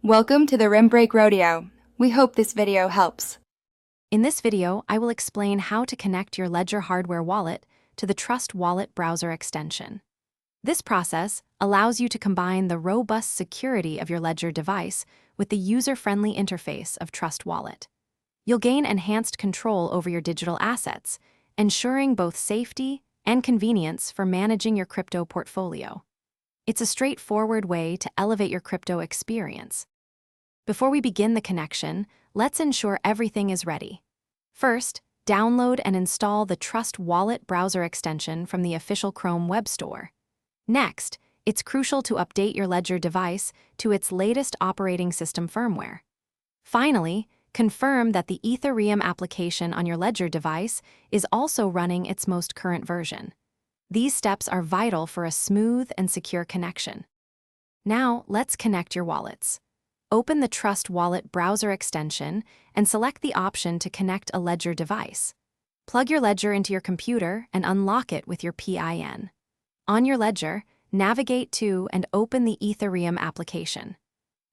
Welcome to the Rim Break Rodeo. We hope this video helps. In this video, I will explain how to connect your Ledger hardware wallet to the Trust Wallet browser extension. This process allows you to combine the robust security of your Ledger device with the user-friendly interface of Trust Wallet. You'll gain enhanced control over your digital assets, ensuring both safety and convenience for managing your crypto portfolio. It's a straightforward way to elevate your crypto experience. Before we begin the connection, let's ensure everything is ready. First, download and install the Trust Wallet browser extension from the official Chrome Web Store. Next, it's crucial to update your Ledger device to its latest operating system firmware. Finally, confirm that the Ethereum application on your Ledger device is also running its most current version. These steps are vital for a smooth and secure connection. Now, let's connect your wallets. Open the Trust Wallet browser extension and select the option to connect a Ledger device. Plug your Ledger into your computer and unlock it with your PIN. On your Ledger, navigate to and open the Ethereum application.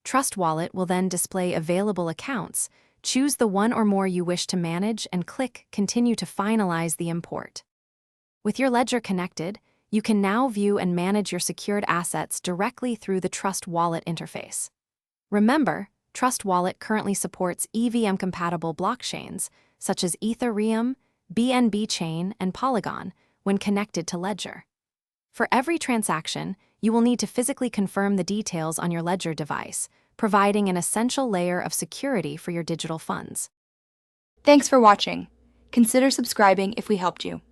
Trust Wallet will then display available accounts. Choose the one or more you wish to manage and click Continue to finalize the import. With your Ledger connected, you can now view and manage your secured assets directly through the Trust Wallet interface. Remember, Trust Wallet currently supports EVM-compatible blockchains such as Ethereum, BNB Chain, and Polygon when connected to Ledger. For every transaction, you will need to physically confirm the details on your Ledger device, providing an essential layer of security for your digital funds. Thanks for watching. Consider subscribing if we helped you.